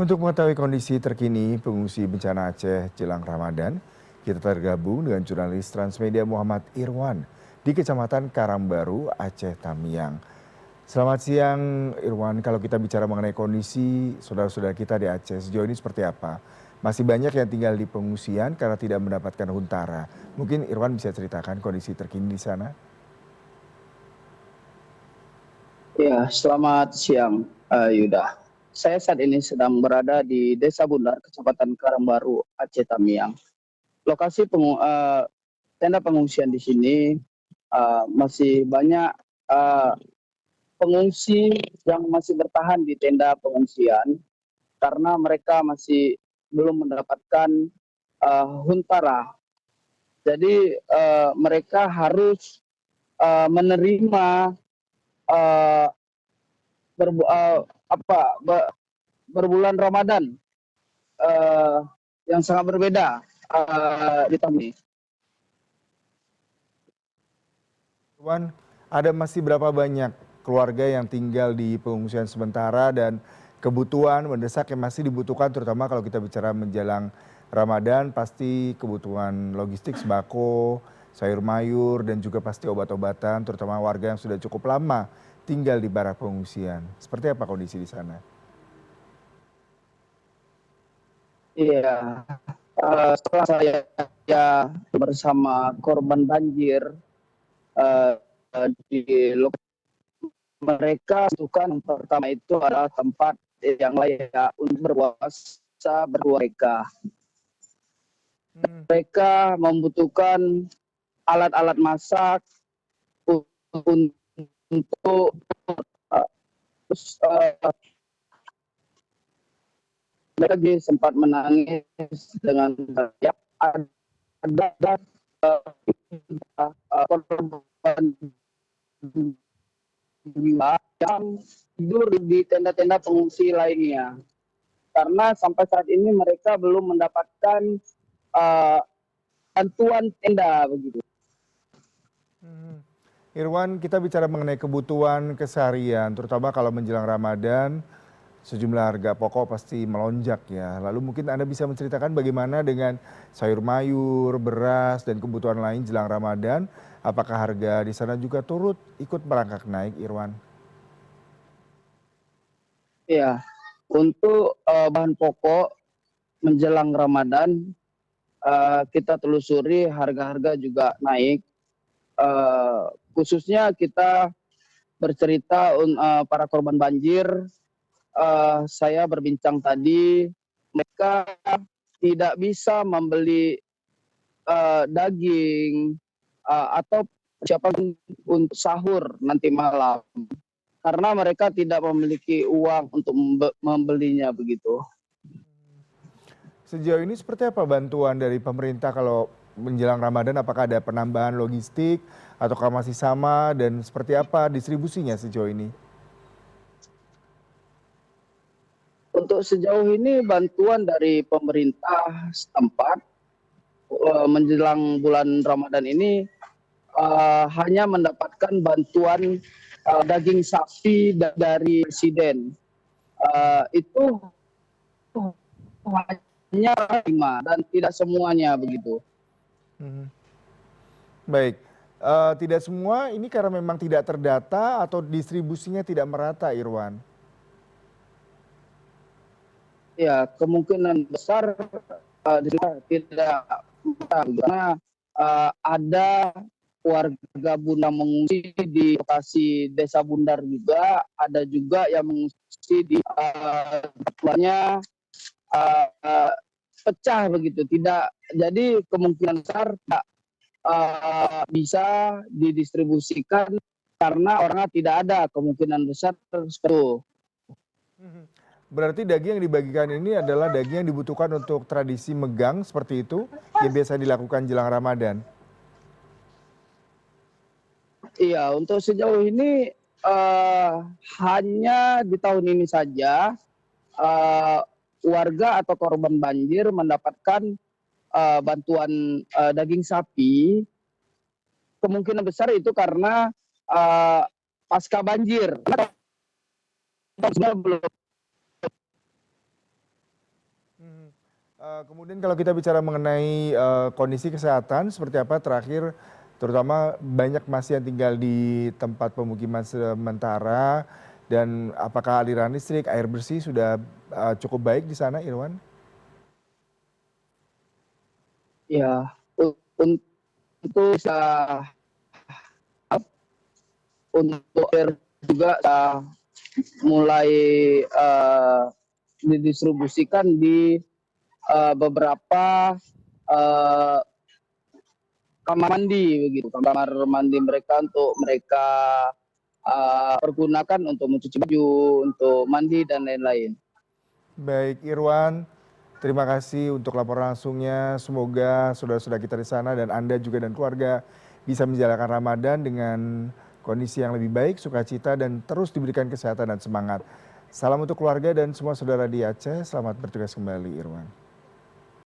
Untuk mengetahui kondisi terkini pengungsi bencana Aceh jelang Ramadan, kita tergabung dengan jurnalis Transmedia Muhammad Irwan di Kecamatan Karangbaru, Aceh Tamiang. Selamat siang Irwan, kalau kita bicara mengenai kondisi saudara-saudara kita di Aceh sejauh ini seperti apa? Masih banyak yang tinggal di pengungsian karena tidak mendapatkan huntara. Mungkin Irwan bisa ceritakan kondisi terkini di sana? Ya, selamat siang, Yuda. Saya saat ini sedang berada di Desa Bundar, Kecamatan Karangbaru, Aceh Tamiang. Lokasi tenda pengungsian di sini masih banyak uh, pengungsi yang masih bertahan di tenda pengungsian karena mereka masih belum mendapatkan huntara. Jadi mereka harus menerima uh, berbu- uh, apa be- berbulan Ramadan eh, yang sangat berbeda di tahun ini. Irwan, ada masih berapa banyak keluarga yang tinggal di pengungsian sementara dan kebutuhan mendesak yang masih dibutuhkan terutama kalau kita bicara menjelang Ramadan pasti kebutuhan logistik sembako, sayur mayur dan juga pasti obat-obatan terutama warga yang sudah cukup lama tinggal di barak pengungsian. Seperti apa kondisi di sana? Iya, setelah saya bersama korban banjir eh, di mereka bukan pertama itu adalah tempat yang layak untuk berpuasa berkeluarga. Hmm. Mereka membutuhkan alat-alat masak untuk uh, mereka juga sempat menangis dengan teriak. Ada korban jiwa yang tidur di tenda-tenda pengungsi lainnya karena sampai saat ini mereka belum mendapatkan uh, bantuan tenda begitu. Hmm. Irwan, kita bicara mengenai kebutuhan keseharian, terutama kalau menjelang Ramadan, sejumlah harga pokok pasti melonjak ya. Lalu mungkin Anda bisa menceritakan bagaimana dengan sayur mayur, beras, dan kebutuhan lain jelang Ramadan. Apakah harga di sana juga turut ikut merangkak naik, Irwan? Ya, untuk bahan pokok menjelang Ramadan kita telusuri harga-harga juga naik. Khususnya kita bercerita para korban banjir, saya berbincang tadi, mereka tidak bisa membeli daging atau persiapan untuk sahur nanti malam karena mereka tidak memiliki uang untuk membelinya begitu. Sejauh ini seperti apa bantuan dari pemerintah kalau menjelang Ramadan? Apakah ada penambahan logistik ataukah masih sama dan seperti apa distribusinya sejauh ini? Untuk sejauh ini bantuan dari pemerintah setempat menjelang bulan Ramadan ini hanya mendapatkan bantuan daging sapi dari presiden. Itu hanya 5 dan tidak semuanya begitu. Mhm. Baik, tidak semua ini karena memang tidak terdata atau distribusinya tidak merata, Irwan? Ya, kemungkinan besar tidak karena ada warga Bunda mengungsi di lokasi Desa Bundar juga, ada juga yang mengungsi di tuanya pecah begitu, tidak. Jadi kemungkinan besar tidak bisa didistribusikan karena orangnya tidak ada, kemungkinan besar seperti itu. Mhm. Berarti daging yang dibagikan ini adalah daging yang dibutuhkan untuk tradisi megang seperti itu yang biasa dilakukan jelang Ramadan? Iya, untuk sejauh ini eh, hanya di tahun ini saja eh, warga atau korban banjir mendapatkan bantuan daging sapi. Kemungkinan besar itu karena eh, pasca banjir. Karena belum Mhm. Kemudian kalau kita bicara mengenai, kondisi kesehatan seperti apa terakhir, terutama banyak masih yang tinggal di tempat pemukiman sementara dan apakah aliran listrik, air bersih sudah, cukup baik di sana, Irwan? Ya, untuk bisa untuk air juga mulai eh, didistribusikan di beberapa eh, kamar mandi begitu, kamar mandi mereka untuk mereka pergunakan untuk mencuci baju, untuk mandi dan lain-lain. Baik, Irwan, terima kasih untuk laporan langsungnya. Semoga saudara-saudara kita di sana dan Anda juga dan keluarga bisa menjalankan Ramadan dengan kondisi yang lebih baik, sukacita, dan terus diberikan kesehatan dan semangat. Salam untuk keluarga dan semua saudara di Aceh. Selamat bertugas kembali, Irwan.